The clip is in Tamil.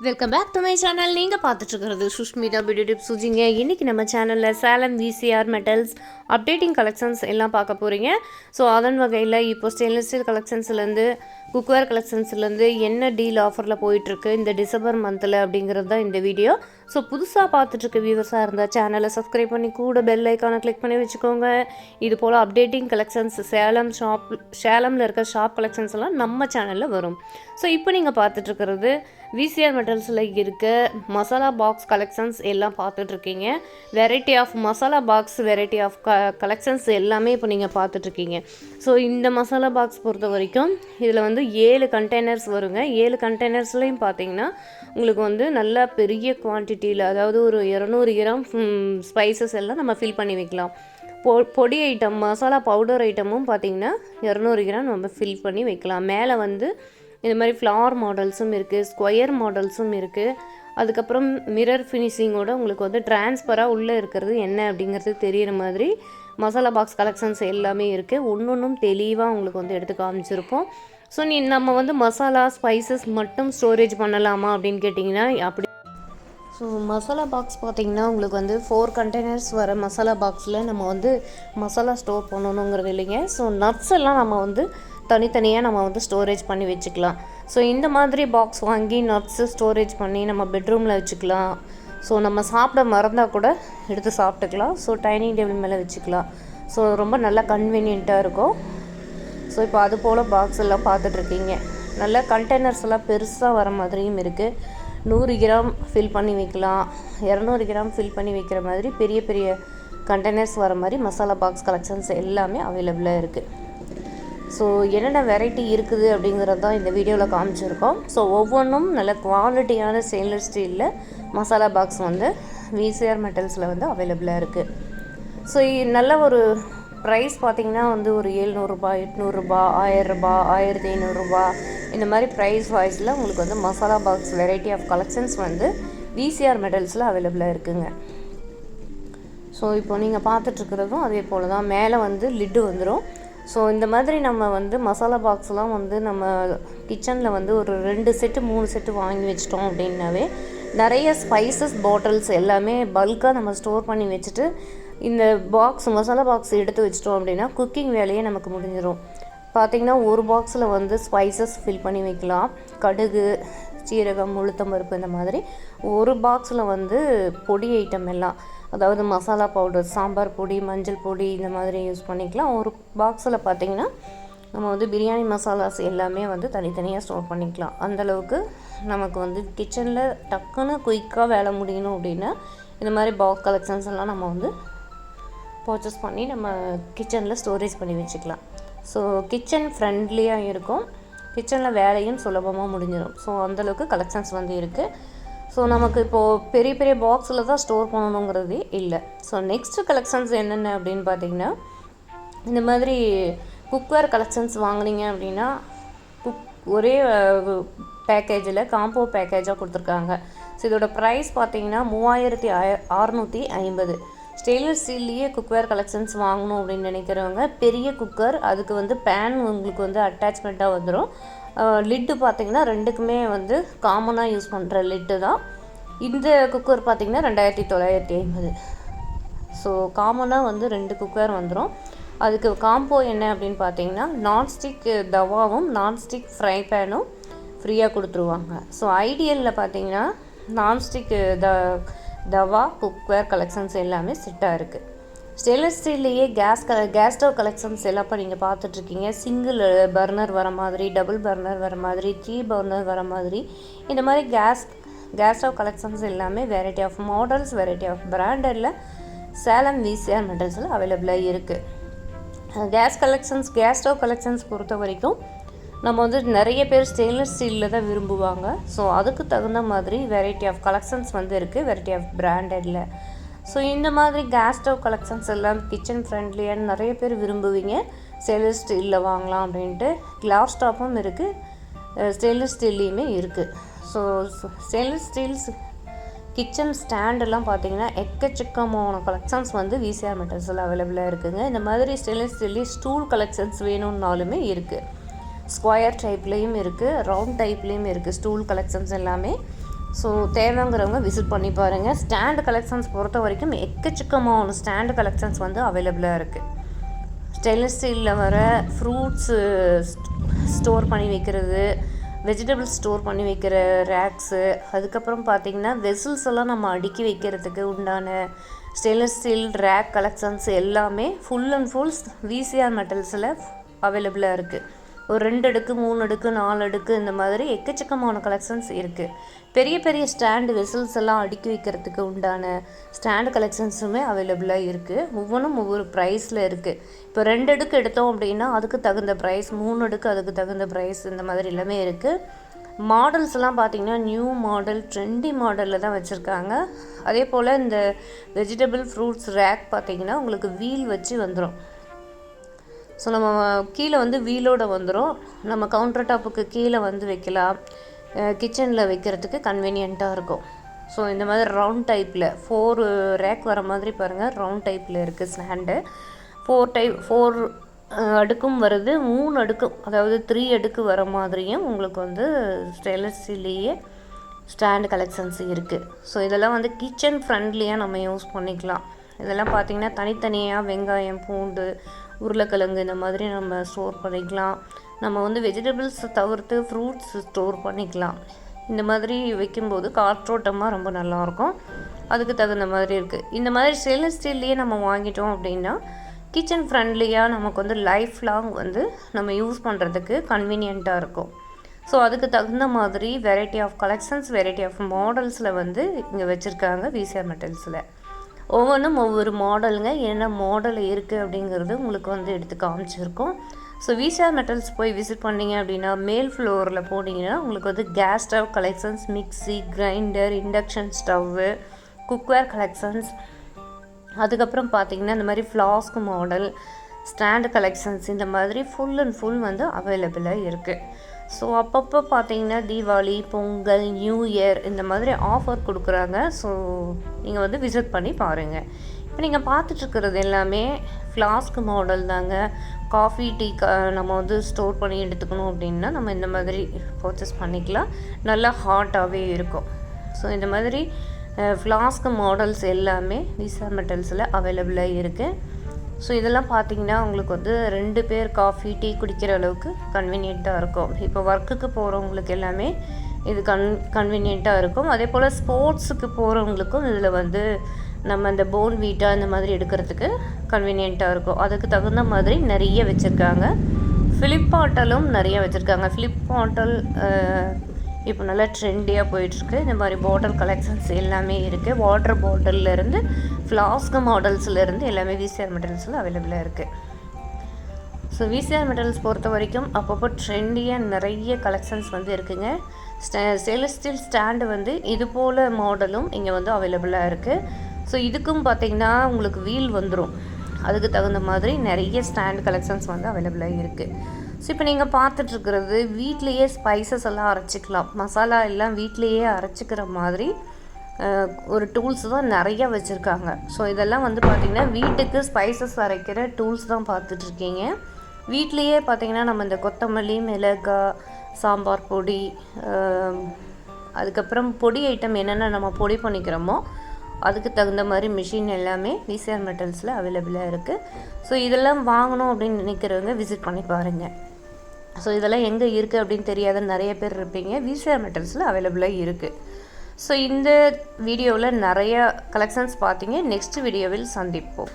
Welcome back to my channel. நீங்கள் பார்த்துட்ருக்கிறது சுஷ்மிதா பியூட்டி டிப்ஸ் சுஜிங்க. இன்றைக்கி நம்ம சேனலில் சேலம் VCRmetals அப்டேட்டிங் கலெக்ஷன்ஸ் எல்லாம் பார்க்க போகிறீங்க. ஸோ அதன் வகையில் இப்போ ஸ்டெயின்லெஸ் ஸ்டீல் கலெக்ஷன்ஸ்லேருந்து குக்வேர் கலெக்ஷன்ஸ்லேருந்து என்ன டீல் ஆஃபரில் போயிட்டுருக்கு இந்த டிசம்பர் மந்தில் அப்படிங்கிறது தான் இந்த வீடியோ. ஸோ புதுசாக பார்த்துட்ருக்க வியூவர்ஸாக இருந்தால் சேனலை சப்ஸ்கிரைப் பண்ணி கூட பெல் ஐக்கானை கிளிக் பண்ணி வச்சுக்கோங்க. இது போல் அப்டேட்டிங் கலெக்ஷன்ஸ் சேலமில் இருக்க ஷாப் கலெக்ஷன்ஸ் எல்லாம் நம்ம சேனலில் வரும். ஸோ இப்போ நீங்கள் பார்த்துட்ருக்கிறது VCRmetals இருக்க மசாலா பாக்ஸ் கலெக்ஷன்ஸ் எல்லாம் பார்த்துட்ருக்கீங்க. Variety of masala box, variety of collections எல்லாமே இப்போ நீங்கள் பார்த்துட்ருக்கீங்க. ஸோ இந்த மசாலா பாக்ஸ் பொறுத்த வரைக்கும் இதில் வந்து 7 கண்டெய்னர்ஸ் வருங்க. 7 கண்டெய்னர்ஸ்லையும் பார்த்தீங்கன்னா உங்களுக்கு வந்து நல்ல பெரிய குவான்டிட்டியில், அதாவது ஒரு 200 கிராம் ஸ்பைசஸ் எல்லாம் நம்ம ஃபில் பண்ணி வைக்கலாம். பொடி ஐட்டம், மசாலா பவுடர் ஐட்டமும் பார்த்திங்கன்னா 200 கிராம் நம்ம ஃபில் பண்ணி வைக்கலாம். மேலே வந்து இந்த மாதிரி ஃப்ளவர் மாடல்ஸும் இருக்குது, ஸ்கொயர் மாடல்ஸும் இருக்குது. அதுக்கப்புறம் மிரர் ஃபினிஷிங்கோட உங்களுக்கு வந்து டிரான்ஸ்பராக உள்ளே இருக்கிறது என்ன அப்படிங்கிறது தெரிகிற மாதிரி மசாலா பாக்ஸ் கலெக்ஷன்ஸ் எல்லாமே இருக்குது. ஒன்றும் தெளிவாக உங்களுக்கு வந்து எடுத்து காமிச்சிருப்போம். ஸோ நம்ம வந்து மசாலா ஸ்பைசஸ் மட்டும் ஸ்டோரேஜ் பண்ணலாமா அப்படின்னு கேட்டிங்கன்னா அப்படி. ஸோ மசாலா பாக்ஸ் பார்த்திங்கன்னா உங்களுக்கு வந்து 4 கண்டெய்னர்ஸ் வர மசாலா பாக்ஸில் நம்ம வந்து மசாலா ஸ்டோர் பண்ணணுங்கிறது இல்லைங்க. ஸோ நட்ஸ் எல்லாம் நம்ம வந்து தனித்தனியாக நம்ம வந்து ஸ்டோரேஜ் பண்ணி வச்சுக்கலாம். ஸோ இந்த மாதிரி பாக்ஸ் வாங்கி நட்ஸு ஸ்டோரேஜ் பண்ணி நம்ம பெட்ரூமில் வச்சுக்கலாம். ஸோ நம்ம சாப்பிட மறந்தால் கூட எடுத்து சாப்பிட்டுக்கலாம். ஸோ டைனிங் டேபிள் மேலே வச்சுக்கலாம். ஸோ ரொம்ப நல்லா கன்வீனியண்ட்டாக இருக்கும். ஸோ இப்போ அது போல் பாக்ஸ் எல்லாம் பார்த்துட்ருக்கீங்க. நல்ல கண்டெய்னர்ஸ் எல்லாம் பெருசாக வர மாதிரியும் இருக்குது. 100 கிராம் ஃபில் பண்ணி வைக்கலாம், 200 கிராம் ஃபில் பண்ணி வைக்கிற மாதிரி பெரிய பெரிய கண்டெய்னர்ஸ் வர மாதிரி மசாலா பாக்ஸ் கலெக்ஷன்ஸ் எல்லாமே அவைலபிளாக இருக்குது. ஸோ என்னென்ன வெரைட்டி இருக்குது அப்படிங்கிறது தான் இந்த வீடியோவில் காமிச்சிருக்கோம். ஸோ ஒவ்வொன்றும் நல்ல குவாலிட்டியான ஸ்டெயின்லெஸ் ஸ்டீலில் மசாலா பாக்ஸ் வந்து VCRmetals வந்து அவைலபிளாக இருக்குது. ஸோ நல்ல ஒரு ப்ரைஸ் பார்த்திங்கன்னா வந்து ஒரு 700 ரூபாய், 800 ரூபாய், 1000 ரூபாய், 1500 ரூபாய் இந்த மாதிரி ப்ரைஸ் வாய்ஸில் உங்களுக்கு வந்து masala box variety of collections வந்து VCRmetals அவைலபிளாக இருக்குங்க. ஸோ இப்போ நீங்கள் பார்த்துட்ருக்கிறதும் அதே போல் தான். மேலே வந்து லிட்டு வந்துடும். ஸோ இந்த மாதிரி நம்ம வந்து மசாலா பாக்ஸ்லாம் வந்து நம்ம கிச்சனில் வந்து ஒரு 2 செட்டு 3 செட்டு வாங்கி வச்சிட்டோம் அப்படின்னாவே நிறைய ஸ்பைசஸ் பாட்டில்ஸ் எல்லாமே பல்காக நம்ம ஸ்டோர் பண்ணி வச்சுட்டு இந்த பாக்ஸ் மசாலா பாக்ஸ் எடுத்து வச்சிட்டோம் அப்படின்னா குக்கிங் வேலையே நமக்கு முடிஞ்சிடும். பார்த்திங்கன்னா ஒரு பாக்ஸில் வந்து ஸ்பைசஸ் ஃபில் பண்ணி வைக்கலாம். கடுகு, சீரகம், உளுத்தம்பருப்பு இந்த மாதிரி. ஒரு பாக்ஸில் வந்து பொடி ஐட்டம் எல்லாம், அதாவது மசாலா பவுடர், சாம்பார் பொடி, மஞ்சள் பொடி இந்த மாதிரி யூஸ் பண்ணிக்கலாம். ஒரு பாக்ஸில் பார்த்திங்கன்னா நம்ம வந்து பிரியாணி மசாலாஸ் எல்லாமே வந்து தனித்தனியாக ஸ்டோர் பண்ணிக்கலாம். அந்தளவுக்கு நமக்கு வந்து கிச்சனில் டக்குன்னு குயிக்காக வேலை முடியணும் அப்படின்னா இந்த மாதிரி பாக்ஸ் கலெக்ஷன்ஸ் எல்லாம் நம்ம வந்து பர்ச்சேஸ் பண்ணி நம்ம கிச்சனில் ஸ்டோரேஜ் பண்ணி வச்சுக்கலாம். ஸோ கிச்சன் ஃப்ரெண்ட்லியாக இருக்கும், கிச்சனில் வேலையும் சுலபமாக முடிஞ்சிடும். ஸோ அந்தளவுக்கு கலெக்ஷன்ஸ் வந்து இருக்குது. ஸோ நமக்கு இப்போது பெரிய பெரிய பாக்ஸில் தான் ஸ்டோர் பண்ணணுங்கிறதே இல்லை. ஸோ நெக்ஸ்ட்டு கலெக்ஷன்ஸ் என்னென்ன அப்படின்னு பார்த்திங்கன்னா, இந்த மாதிரி குக்வேர் கலெக்ஷன்ஸ் வாங்கினீங்க அப்படின்னா ஒரே பேக்கேஜில் காம்போ பேக்கேஜாக கொடுத்துருக்காங்க. ஸோ இதோட ப்ரைஸ் பார்த்திங்கன்னா 3650. ஸ்டெயின்லெஸ் ஸ்டீல்லையே குக்வேர் கலெக்ஷன்ஸ் வாங்கணும் அப்படின்னு நினைக்கிறவங்க பெரிய குக்கர், அதுக்கு வந்து பேன் உங்களுக்கு வந்து அட்டாச்மெண்ட்டாக வந்துடும். லிட்டு பார்த்திங்கன்னா ரெண்டுக்குமே வந்து காமனாக யூஸ் பண்ணுற லிட்டு தான். இந்த குக்கர் பார்த்திங்கன்னா 2950. ஸோ காமனாக வந்து 2 குக்கர் வந்துடும். அதுக்கு காம்போ என்ன அப்படின்னு பார்த்தீங்கன்னா நான்ஸ்டிக் தவாவும் நான்ஸ்டிக் ஃப்ரை பேனும் ஃப்ரீயாக கொடுத்துருவாங்க. ஸோ ஐடியலில் பார்த்தீங்கன்னா நான்ஸ்டிக் தவா குக்வேர் கலெக்ஷன்ஸ் எல்லாமே செட்டாக இருக்குது. ஸ்டெயின்லெஸ் ஸ்டீல்லையே கேஸ் ஸ்டவ் கலெக்ஷன்ஸ் எல்லாம் இப்போ நீங்கள் பார்த்துட்ருக்கீங்க. சிங்கிள் பர்னர் வர மாதிரி, டபுள் பர்னர் வர மாதிரி, 3 பர்னர் வர மாதிரி இந்த மாதிரி கேஸ் ஸ்டவ் கலெக்ஷன்ஸ் எல்லாமே variety of models, variety of பிராண்டடில் சேலம் VCRmetals அவைலபிளாக இருக்குது. கேஸ் ஸ்டவ் கலெக்ஷன்ஸ் பொறுத்த வரைக்கும் நம்ம வந்து நிறைய பேர் ஸ்டெயின்லெஸ் ஸ்டீலில் தான் விரும்புவாங்க. ஸோ அதுக்கு தகுந்த மாதிரி வெரைட்டி ஆஃப் கலெக்ஷன்ஸ் வந்து இருக்குது, வெரைட்டி ஆஃப் பிராண்டடில். ஸோ இந்த மாதிரி கேஸ் ஸ்டவ் கலெக்ஷன்ஸ் எல்லாம் கிச்சன் ஃப்ரெண்ட்லியாக நிறைய பேர் விரும்புவீங்க. ஸ்டெயின்லெஸ் ஸ்டீலில் வாங்கலாம் அப்படின்ட்டு கிளாஸ் டாப்பும் இருக்குது, ஸ்டெயின்லெஸ் ஸ்டீல்லையுமே இருக்குது. ஸோ ஸ்டெயின்லெஸ் ஸ்டீல்ஸ் கிச்சன் ஸ்டாண்டெல்லாம் பார்த்திங்கன்னா எக்கச்சக்கமான கலெக்ஷன்ஸ் வந்து VCRmetals அவைலபிளாக இருக்குதுங்க. இந்த மாதிரி ஸ்டெயின்லெஸ் ஸ்டீல்லேயே ஸ்டூல் கலெக்ஷன்ஸ் வேணும்னாலுமே இருக்குது. ஸ்கொயர் டைப்லேயும் இருக்குது, ரவுண்ட் டைப்லேயும் இருக்குது ஸ்டூல் கலெக்ஷன்ஸ் எல்லாமே. ஸோ தேவைங்கிறவங்க விசிட் பண்ணி பாருங்கள். ஸ்டாண்டு கலெக்ஷன்ஸ் பொறுத்த வரைக்கும் எக்கச்சக்கமான ஸ்டாண்டு கலெக்ஷன்ஸ் வந்து அவைலபிளாக இருக்குது. ஸ்டெயின்லெஸ் ஸ்டீலில் வர ஃப்ரூட்ஸு ஸ்டோர் பண்ணி வைக்கிறது, வெஜிடபிள்ஸ் ஸ்டோர் பண்ணி வைக்கிற ரேக்ஸு, அதுக்கப்புறம் பார்த்திங்கன்னா வெசில்ஸ் எல்லாம் நம்ம அடுக்கி வைக்கிறதுக்கு உண்டான ஸ்டெயின்லெஸ் ஸ்டீல் ரேக் கலெக்ஷன்ஸ் எல்லாமே ஃபுல் அண்ட் ஃபுல் VCR மெட்டல்ஸில் அவைலபிளாக இருக்குது. ஒரு 2 அடுக்கு 3 அடுக்கு 4 அடுக்கு இந்த மாதிரி எக்கச்சக்கமான கலெக்ஷன்ஸ் இருக்குது. பெரிய பெரிய ஸ்டாண்டு வெசில்ஸ் எல்லாம் அடுக்கி வைக்கிறதுக்கு உண்டான ஸ்டாண்டு கலெக்ஷன்ஸுமே அவைலபிளாக இருக்குது. ஒவ்வொன்றும் ஒவ்வொரு ப்ரைஸில் இருக்குது. இப்போ 2 அடுக்கு எடுத்தோம் அப்படின்னா அதுக்கு தகுந்த ப்ரைஸ், 3 அடுக்கு அதுக்கு தகுந்த ப்ரைஸ், இந்த மாதிரி எல்லாமே இருக்குது. மாடல்ஸ்லாம் பார்த்திங்கன்னா நியூ மாடல், ட்ரெண்டி மாடலில் தான் வச்சுருக்காங்க. அதே போல் இந்த வெஜிடபிள் ஃப்ரூட்ஸ் ரேக் பார்த்திங்கன்னா உங்களுக்கு வீல் வச்சு வந்துடும். ஸோ நம்ம கீழே வந்து வீலோடு வந்துடும். நம்ம கவுண்டர் டாப்புக்கு கீழே வந்து வைக்கலாம், கிச்சனில் வைக்கிறதுக்கு கன்வீனியண்ட்டாக இருக்கும். ஸோ இந்த மாதிரி ரவுண்ட் டைப்பில் 4 ரேக் வர மாதிரி பாருங்கள், ரவுண்ட் டைப்பில் இருக்குது ஸ்டாண்டு. 4 அடுக்கும் வருது, 3 அடுக்கும், அதாவது 3 அடுக்கு வர மாதிரியும் உங்களுக்கு வந்து ஸ்டெயின்லெஸ் ஸ்டீல்லையே ஸ்டாண்டு கலெக்ஷன்ஸ் இருக்குது. ஸோ இதெல்லாம் வந்து கிச்சன் ஃப்ரெண்ட்லியாக நம்ம யூஸ் பண்ணிக்கலாம். இதெல்லாம் பார்த்திங்கன்னா தனித்தனியாக வெங்காயம், பூண்டு, உருளைக்கிழங்கு இந்த மாதிரி நம்ம ஸ்டோர் பண்ணிக்கலாம். நம்ம வந்து வெஜிடபிள்ஸ் தவிர்த்து ஃப்ரூட்ஸ் ஸ்டோர் பண்ணிக்கலாம். இந்த மாதிரி வைக்கும்போது காற்றோட்டமாக ரொம்ப நல்லாயிருக்கும். அதுக்கு தகுந்த மாதிரி இருக்குது. இந்த மாதிரி ஸ்டெயின்லெஸ் ஸ்டீல்லையே நம்ம வாங்கிட்டோம் அப்படின்னா கிச்சன் ஃப்ரெண்ட்லியாக நமக்கு வந்து லைஃப் லாங் வந்து நம்ம யூஸ் பண்ணுறதுக்கு கன்வீனியண்ட்டாக இருக்கும். ஸோ அதுக்கு தகுந்த மாதிரி variety of collections, variety of மாடல்ஸில் வந்து இங்கே வச்சுருக்காங்க VCR மெட்டல்ஸில். ஒவ்வொன்றும் ஒவ்வொரு மாடலுங்க, என்ன மாடல் இருக்குது அப்படிங்கிறது உங்களுக்கு வந்து எடுத்து காமிச்சிருக்கோம். ஸோ VCR மெட்டல்ஸ் போய் விசிட் பண்ணிங்க அப்படின்னா மேல் ஃப்ளோரில் போனீங்கன்னா உங்களுக்கு வந்து case stove collections, mixie, grinder, induction stove, cookware collections, அதுக்கப்புறம் பார்த்திங்கன்னா இந்த மாதிரி ஃப்ளாஸ்க் மாடல், ஸ்டாண்டு கலெக்ஷன்ஸ், இந்த மாதிரி ஃபுல் அண்ட் ஃபுல் வந்து அவைலபிளாக இருக்குது. ஸோ அப்பப்போ பார்த்திங்கன்னா தீபாவளி, பொங்கல், நியூ இயர் இந்த மாதிரி ஆஃபர் கொடுக்குறாங்க. ஸோ நீங்கள் வந்து விசிட் பண்ணி பாருங்கள். இப்போ நீங்கள் பார்த்துட்ருக்கிறது எல்லாமே ஃப்ளாஸ்க் மாடல் தாங்க. காஃபி, டீ நம்ம வந்து ஸ்டோர் பண்ணி எடுத்துக்கணும் அப்படின்னா நம்ம இந்த மாதிரி பர்ச்சேஸ் பண்ணிக்கலாம். நல்லா ஹாட்டாகவே இருக்கும். ஸோ இந்த மாதிரி ஃப்ளாஸ்க் மாடல்ஸ் எல்லாமே VCR மெட்டல்ஸில் அவைலபிளாக இருக்குது. ஸோ இதெல்லாம் பார்த்திங்கன்னா உங்களுக்கு வந்து 2 பேர் காஃபி, டீ குடிக்கிற அளவுக்கு கன்வீனியண்ட்டாக இருக்கும். இப்போ ஒர்க்குக்கு போகிறவங்களுக்கு எல்லாமே இது கன்வீனியண்ட்டாக இருக்கும். அதே போல் ஸ்போர்ட்ஸுக்கு போகிறவங்களுக்கும் இதில் வந்து நம்ம இந்த போன் வீட்டா இந்த மாதிரி எடுக்கிறதுக்கு கன்வீனியண்ட்டாக இருக்கும். அதுக்கு தகுந்த மாதிரி நிறைய வச்சுருக்காங்க. ஃபிலிப் பாட்டலும் நிறைய வச்சுருக்காங்க. ஃபிலிப் பாட்டல் இப்போ நல்லா ட்ரெண்டியாக போயிட்டுருக்கு. இந்த மாதிரி பாட்டில் கலெக்ஷன்ஸ் எல்லாமே இருக்குது. வாட்டர் பாட்டில்லேருந்து ஃப்ளாஸ்க் மாடல்ஸ்லேருந்து எல்லாமே VCR மெட்டல்ஸில் அவைலபிளாக இருக்குது. ஸோ VCR மெட்டல்ஸ் பொறுத்த வரைக்கும் அப்பப்போ ட்ரெண்டியாக நிறைய கலெக்ஷன்ஸ் வந்து இருக்குதுங்க. ஸ்டெயின்லெஸ் ஸ்டீல் ஸ்டாண்டு வந்து இது போல் மாடலும் இங்கே வந்து அவைலபிளாக இருக்குது. ஸோ இதுக்கும் பார்த்திங்கன்னா உங்களுக்கு வீல் வந்துடும். அதுக்கு தகுந்த மாதிரி நிறைய ஸ்டாண்ட் கலெக்ஷன்ஸ் வந்து அவைலபிளாக இருக்குது. ஸோ இப்போ நீங்கள் பார்த்துட்ருக்கிறது வீட்லேயே ஸ்பைசஸ் எல்லாம் அரைச்சிக்கலாம். மசாலா எல்லாம் வீட்லேயே அரைச்சிக்கிற மாதிரி ஒரு டூல்ஸ் தான் நிறையா வச்சுருக்காங்க. ஸோ இதெல்லாம் வந்து பார்த்திங்கன்னா வீட்டுக்கு ஸ்பைசஸ் அரைக்கிற டூல்ஸ் தான் பார்த்துட்ருக்கீங்க. வீட்லேயே பார்த்திங்கன்னா நம்ம இந்த கொத்தமல்லி, மிளகாய், சாம்பார் பொடி, அதுக்கப்புறம் பொடி ஐட்டம் என்னென்ன நம்ம பொடி பண்ணிக்கிறோமோ அதுக்கு தகுந்த மாதிரி மிஷின் எல்லாமே VCR மெட்டல்ஸில் அவைலபிளாக இருக்குது. ஸோ இதெல்லாம் வாங்கணும் அப்படின்னு நினைக்கிறவங்க விசிட் பண்ணி பாருங்கள். ஸோ இதெல்லாம் எங்கே இருக்குது அப்படின்னு தெரியாத நிறைய பேர் இருப்பீங்க. VCR மெட்டல்ஸில் அவைலபிளாக இருக்குது. ஸோ இந்த வீடியோவில் நிறையா கலெக்ஷன்ஸ் பார்த்தீங்க. நெக்ஸ்ட் வீடியோவில் சந்திப்போம்.